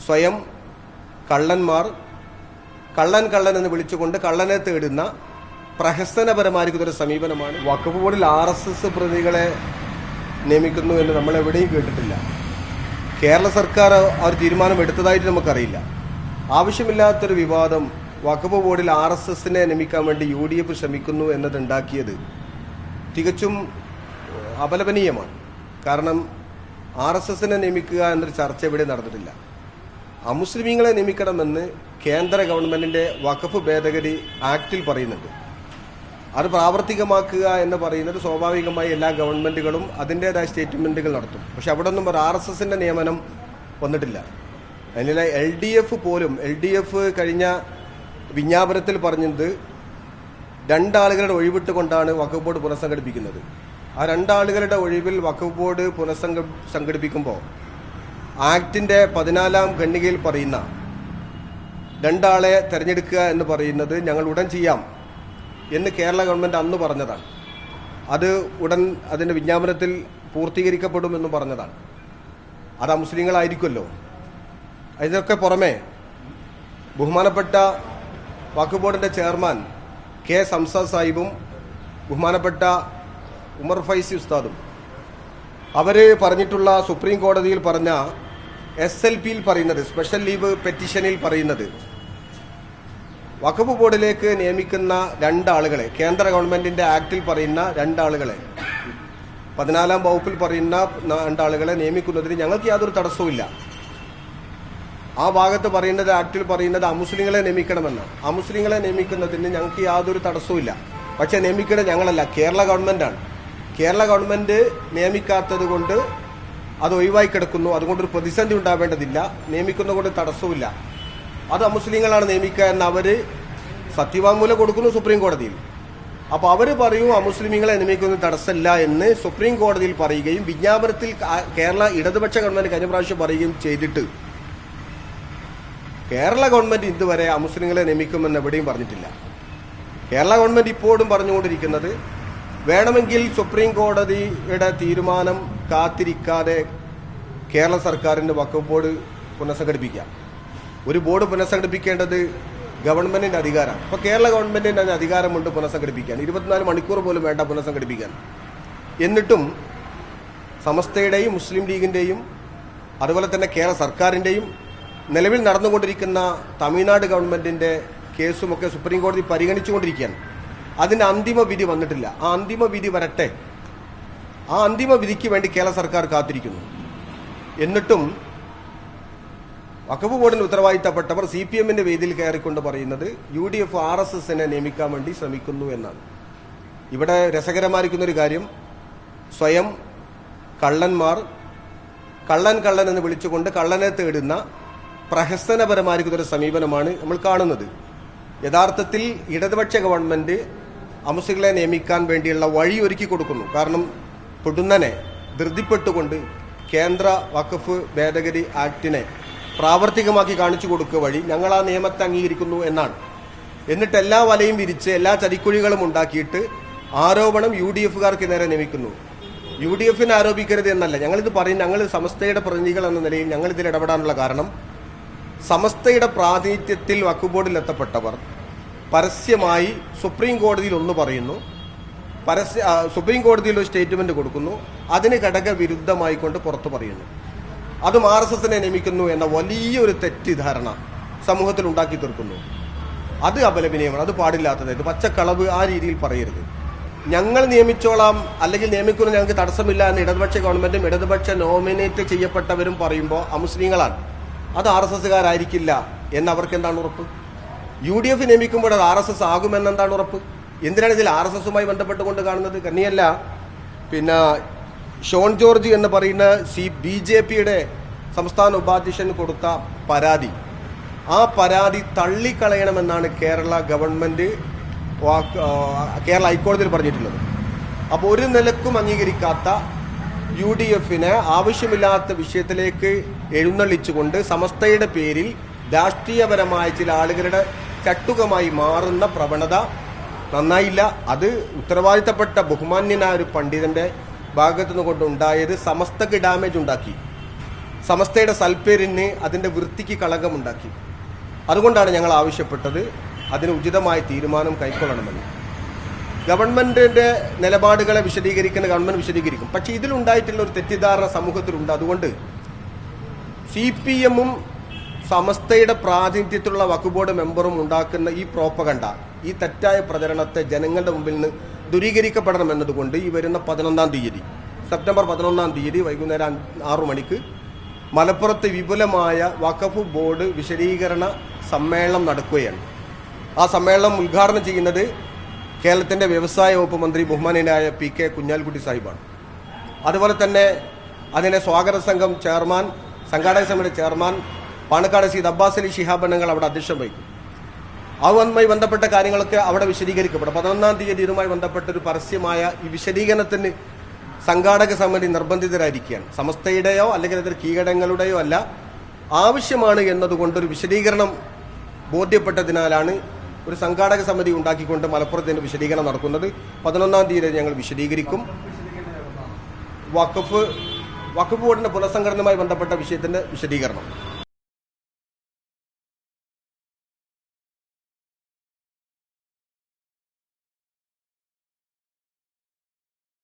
സ്വയം കള്ളന്മാർ കള്ളൻ എന്ന് വിളിച്ചുകൊണ്ട് കള്ളനെ തേടുന്ന പ്രഹസനപരമായിരിക്കുന്നൊരു സമീപനമാണ്. വഖഫ് ബോർഡിൽ RSS പ്രതികളെ നിയമിക്കുന്നു എന്ന് നമ്മൾ എവിടെയും കേട്ടിട്ടില്ല. കേരള സർക്കാർ ആ ഒരു തീരുമാനം എടുത്തതായിട്ട് നമുക്കറിയില്ല. ആവശ്യമില്ലാത്തൊരു വിവാദം വഖഫ് ബോർഡിൽ RSSനെ നിയമിക്കാൻ വേണ്ടി UDF ശ്രമിക്കുന്നു എന്നതുണ്ടാക്കിയത് തികച്ചും അപലപനീയമാണ്. കാരണം RSSനെ നിയമിക്കുക എന്നൊരു ചർച്ച ഇവിടെ നടന്നിട്ടില്ല. അമുസ്ലിമീങ്ങളെ നിയമിക്കണമെന്ന് കേന്ദ്ര ഗവൺമെന്റിന്റെ വഖഫ് ഭേദഗതി ആക്ടിൽ പറയുന്നുണ്ട്. അത് പ്രാവർത്തികമാക്കുക എന്ന് പറയുന്നത് സ്വാഭാവികമായി എല്ലാ ഗവൺമെന്റുകളും അതിൻ്റെതായ സ്റ്റേറ്റ്മെന്റുകൾ നടത്തും. പക്ഷെ അവിടെ ഒന്നും ഒരു RSSന്റെ നിയമനം വന്നിട്ടില്ല. അതിനുള്ള LDF കഴിഞ്ഞ വിജ്ഞാപനത്തിൽ പറഞ്ഞത് 2 ആളുകളുടെ ഒഴിവിട്ടുകൊണ്ടാണ് വഖഫ് ബോർഡ് പുനഃസംഘടിപ്പിക്കുന്നത്. ആ 2 ആളുകളുടെ ഒഴിവിൽ വഖഫ് ബോർഡ് പുനഃസംഘടിപ്പിക്കുമ്പോൾ ആക്ടിന്റെ 14-ാം ഖണ്ഡികയിൽ പറയുന്ന 2 ആളെ തെരഞ്ഞെടുക്കുക എന്ന് പറയുന്നത് ഞങ്ങൾ ഉടൻ ചെയ്യാം എന്ന് കേരള ഗവൺമെന്റ് അന്ന് പറഞ്ഞതാണ്. അത് ഉടൻ അതിന്റെ വിജ്ഞാപനത്തിൽ പൂർത്തീകരിക്കപ്പെടുമെന്നും പറഞ്ഞതാണ്. അത് മുസ്ലിങ്ങളായിരിക്കുമല്ലോ. അതിനൊക്കെ പുറമെ ബഹുമാനപ്പെട്ട വഖഫ് ബോർഡിന്റെ ചെയർമാൻ K. സംസാദ് സാഹിബും ബഹുമാനപ്പെട്ട ഉമർ ഫൈസി ഉസ്താദും അവർ പറഞ്ഞിട്ടുള്ള സുപ്രീം കോടതിയിൽ പറഞ്ഞ SLPയിൽ പറയുന്നത്, സ്പെഷ്യൽ ലീവ് പെറ്റീഷനിൽ പറയുന്നത്, വഖഫ് ബോർഡിലേക്ക് നിയമിക്കുന്ന 2 ആളുകളെ, കേന്ദ്ര ഗവൺമെന്റിന്റെ ആക്ടിൽ പറയുന്ന 2 ആളുകളെ, 14-ാം വകുപ്പിൽ പറയുന്ന 2 ആളുകളെ നിയമിക്കുന്നതിന് ഞങ്ങൾക്ക് യാതൊരു തടസ്സവുമില്ല. ആ ഭാഗത്ത് പറയുന്നത്, ആക്ടിൽ പറയുന്നത് അമുസ്ലിങ്ങളെ നിയമിക്കണമെന്നാണ്. അമുസ്ലിങ്ങളെ നിയമിക്കുന്നതിന് ഞങ്ങൾക്ക് യാതൊരു തടസ്സവുമില്ല. പക്ഷെ നിയമിക്കുന്നത് ഞങ്ങളല്ല, കേരള ഗവൺമെന്റാണ്. കേരള ഗവൺമെന്റ് നിയമിക്കാത്തത് കൊണ്ട് അത് ഒഴിവായി കിടക്കുന്നു. അതുകൊണ്ടൊരു പ്രതിസന്ധി ഉണ്ടാവേണ്ടതില്ല. നിയമിക്കുന്ന കൊണ്ട് തടസ്സവുമില്ല. അത് അമുസ്ലിങ്ങളാണ് നിയമിക്കുക എന്ന് അവർ സത്യവാങ്മൂലം കൊടുക്കുന്നു സുപ്രീം കോടതിയിൽ. അപ്പോൾ അവർ പറയും അമുസ്ലിമീങ്ങളെ നിയമിക്കുന്ന തടസ്സമില്ല എന്ന് സുപ്രീം കോടതിയിൽ പറയുകയും വിജ്ഞാപനത്തിൽ കേരള ഇടതുപക്ഷ ഗവൺമെന്റ് കഴിഞ്ഞ പ്രാവശ്യം പറയുകയും ചെയ്തിട്ട് കേരള ഗവൺമെന്റ് ഇതുവരെ അമുസ്ലിങ്ങളെ നിയമിക്കുമെന്ന് എവിടെയും പറഞ്ഞിട്ടില്ല. കേരള ഗവൺമെന്റ് ഇപ്പോഴും പറഞ്ഞുകൊണ്ടിരിക്കുന്നത് വേണമെങ്കിൽ സുപ്രീം കോടതിയുടെ തീരുമാനം കാത്തിരിക്കാതെ കേരള സർക്കാരിൻ്റെ വഖഫ് ബോർഡ് പുനഃസംഘടിപ്പിക്കാം. ഒരു ബോർഡ് പുനഃസംഘടിപ്പിക്കേണ്ടത് ഗവൺമെന്റിന്റെ അധികാരമാണ്. അപ്പോൾ കേരള ഗവൺമെന്റിന് അതിന് അധികാരമുണ്ട് പുനഃസംഘടിപ്പിക്കാൻ. 24 മണിക്കൂർ പോലും വേണ്ട പുനഃസംഘടിപ്പിക്കാൻ. എന്നിട്ടും സമസ്തയുടെയും മുസ്ലിം ലീഗിന്റെയും അതുപോലെ തന്നെ കേരള സർക്കാരിന്റെയും നിലവിൽ നടന്നുകൊണ്ടിരിക്കുന്ന തമിഴ്നാട് ഗവൺമെന്റിന്റെ കേസുമൊക്കെ സുപ്രീം കോടതി പരിഗണിച്ചുകൊണ്ടിരിക്കുകയാണ്. അതിന് അന്തിമ വിധി വന്നിട്ടില്ല. ആ അന്തിമ വിധി വരട്ടെ. ആ അന്തിമ വിധിക്ക് വേണ്ടി കേരള സർക്കാർ കാത്തിരിക്കുന്നു. എന്നിട്ടും വഖഫ് ബോർഡിന് ഉത്തരവാദിത്തപ്പെട്ടവർ CPMന്റെ വേദിയിൽ കയറിക്കൊണ്ട് പറയുന്നത് UDF RSSനെ നിയമിക്കാൻ വേണ്ടി ശ്രമിക്കുന്നു എന്നാണ്. ഇവിടെ രസകരമായിരിക്കുന്നൊരു കാര്യം, സ്വയം കള്ളന്മാർ കള്ളൻ എന്ന് വിളിച്ചുകൊണ്ട് കള്ളനെ തേടുന്ന പ്രഹസനപരമായിരിക്കുന്നൊരു സമീപനമാണ് നമ്മൾ കാണുന്നത്. യഥാർത്ഥത്തിൽ ഇടതുപക്ഷ ഗവൺമെന്റ് അമുസ്ലിങ്ങളെ നിയമിക്കാൻ വേണ്ടിയുള്ള വഴി ഒരുക്കി കൊടുക്കുന്നു. കാരണം പൊടുന്നനെ ധൃതിപ്പെട്ടുകൊണ്ട് കേന്ദ്ര വഖഫ് ഭേദഗതി ആക്ടിനെ പ്രാവർത്തികമാക്കി കാണിച്ചു കൊടുക്കുക വഴി ഞങ്ങൾ ആ നിയമത്തെ അംഗീകരിക്കുന്നു എന്നാണ്. എന്നിട്ട് എല്ലാ വലയും വിരിച്ച് എല്ലാ ചതിക്കുഴികളും ഉണ്ടാക്കിയിട്ട് ആരോപണം UDFകാർക്ക് നേരെ നിയമിക്കുന്നു. UDFനെ ആരോപിക്കരുത് എന്നല്ല ഞങ്ങളിത് പറയും. ഞങ്ങൾ സമസ്തയുടെ പ്രതിനിധികൾ എന്ന നിലയിൽ ഞങ്ങൾ ഇതിൽ ഇടപെടാനുള്ള കാരണം, സമസ്തയുടെ പ്രാതിനിധ്യത്തിൽ വഖഫ് ബോർഡിൽ എത്തപ്പെട്ടവർ പരസ്യമായി സുപ്രീം കോടതിയിൽ ഒന്ന് പറയുന്നു, സുപ്രീം കോടതിയിൽ ഒരു സ്റ്റേറ്റ്മെന്റ് കൊടുക്കുന്നു, അതിന് ഘടകവിരുദ്ധമായിക്കൊണ്ട് പുറത്തു പറയുന്നു. അതും RSSനെ നിയമിക്കുന്നു എന്ന വലിയൊരു തെറ്റിദ്ധാരണ സമൂഹത്തിൽ ഉണ്ടാക്കി തീർക്കുന്നു. അത് അപലപനീയമാണ്. അത് പാടില്ലാത്തതായിട്ട് പച്ചക്കളവ് ആ രീതിയിൽ പറയരുത്. ഞങ്ങൾ നിയമിച്ചോളാം അല്ലെങ്കിൽ നിയമിക്കുന്ന ഞങ്ങൾക്ക് തടസ്സമില്ല എന്ന് ഇടതുപക്ഷ ഗവൺമെന്റും ഇടതുപക്ഷ നോമിനേറ്റ് ചെയ്യപ്പെട്ടവരും പറയുമ്പോൾ അമുസ്ലിങ്ങളാണ്, അത് RSSകാരായിരിക്കില്ല എന്ന് അവർക്ക് എന്താണ് ഉറപ്പ്? UDF നിയമിക്കുമ്പോൾ അത് RSS ആകുമെന്നെന്താണ് ഉറപ്പ്? എന്തിനാണ് ഇതിൽ RSSുമായി ബന്ധപ്പെട്ടുകൊണ്ട് കാണുന്നത്? കന്നിയല്ല. പിന്നെ ഷോൺ ജോർജ് എന്ന് പറയുന്ന BJPയുടെ സംസ്ഥാന ഉപാധ്യക്ഷൻ കൊടുത്ത പരാതി, ആ പരാതി തള്ളിക്കളയണമെന്നാണ് കേരള ഗവൺമെന്റ് കേരള ഹൈക്കോടതിയിൽ പറഞ്ഞിട്ടുള്ളത്. അപ്പോൾ ഒരു നിലക്കും അംഗീകരിക്കാത്ത UDFനെ ആവശ്യമില്ലാത്ത വിഷയത്തിലേക്ക് എഴുന്നള്ളിച്ചുകൊണ്ട് സമസ്തയുടെ പേരിൽ രാഷ്ട്രീയപരമായ ചില ആളുകളുടെ ചട്ടുകമായി മാറുന്ന പ്രവണത നന്നായില്ല. അത് ഉത്തരവാദിത്തപ്പെട്ട ബഹുമാന്യനായ ഒരു പണ്ഡിതന്റെ ഭാഗത്തു നിന്ന് കൊണ്ടുണ്ടായത് സമസ്തക്ക് ഡാമേജ് ഉണ്ടാക്കി. സമസ്തയുടെ സൽപ്പേരിന് അതിൻ്റെ വൃത്തിക്ക് കളങ്കമുണ്ടാക്കി. അതുകൊണ്ടാണ് ഞങ്ങൾ ആവശ്യപ്പെട്ടത് അതിന് ഉചിതമായ തീരുമാനം കൈക്കൊള്ളണമെന്ന്. ഗവൺമെന്റിന്റെ നിലപാടുകളെ വിശദീകരിക്കുന്ന ഗവൺമെന്റ് വിശദീകരിക്കും. പക്ഷേ ഇതിലുണ്ടായിട്ടുള്ള ഒരു തെറ്റിദ്ധാരണ സമൂഹത്തിലുണ്ട്. അതുകൊണ്ട് CPM-ഉം സമസ്തയുടെ പ്രാതിനിധ്യത്തിലുള്ള വഖഫ് ബോർഡ് മെമ്പറും ഉണ്ടാക്കുന്ന ഈ പ്രോപ്പഗണ്ട, ഈ തെറ്റായ പ്രചരണത്തെ ജനങ്ങളുടെ മുമ്പിൽ നിന്ന് ദൂരീകരിക്കപ്പെടണമെന്നതുകൊണ്ട് ഈ വരുന്ന 11-ാം തീയതി, സെപ്റ്റംബർ 11-ാം തീയതി വൈകുന്നേരം 6 മണിക്ക് മലപ്പുറത്ത് വിപുലമായ വഖഫ് ബോർഡ് വിശദീകരണ സമ്മേളനം നടക്കുകയാണ്. ആ സമ്മേളനം ഉദ്ഘാടനം ചെയ്യുന്നത് കേരളത്തിൻ്റെ വ്യവസായ വകുപ്പ് മന്ത്രി ബഹുമാനീയനായ PK കുഞ്ഞാലിക്കുട്ടി സാഹിബാണ്. അതുപോലെ തന്നെ അതിനെ സ്വാഗത സംഘം ചെയർമാൻ, സംഘാടക സമിതി ചെയർമാൻ പാണക്കാട് സയ്യിദ് അബ്ബാസ് അലി ശിഹാബ് തങ്ങൾ അവിടെ അധ്യക്ഷം വഹിക്കും. അതുമായി ബന്ധപ്പെട്ട കാര്യങ്ങളൊക്കെ അവിടെ വിശദീകരിക്കപ്പെടും. 11-ാം തീയതി ഇതുമായി ബന്ധപ്പെട്ട ഒരു പരസ്യമായ ഈ വിശദീകരണത്തിന് സംഘാടക സമിതി നിർബന്ധിതരായിരിക്കുകയാണ്. സമസ്തയുടെയോ അല്ലെങ്കിൽ അതിൽ കീഴടങ്ങളുടെയോ അല്ല, ആവശ്യമാണ് എന്നതുകൊണ്ടൊരു വിശദീകരണം ബോധ്യപ്പെട്ടതിനാലാണ് ഒരു സംഘാടക സമിതി ഉണ്ടാക്കിക്കൊണ്ട് മലപ്പുറത്തിന് വിശദീകരണം നടക്കുന്നത്. 11-ാം തീയതി ഞങ്ങൾ വിശദീകരിക്കും. വഖഫ് ബോർഡിന്റെ പുനഃസംഘടനയുമായി ബന്ധപ്പെട്ട വിഷയത്തിന്റെ വിശദീകരണം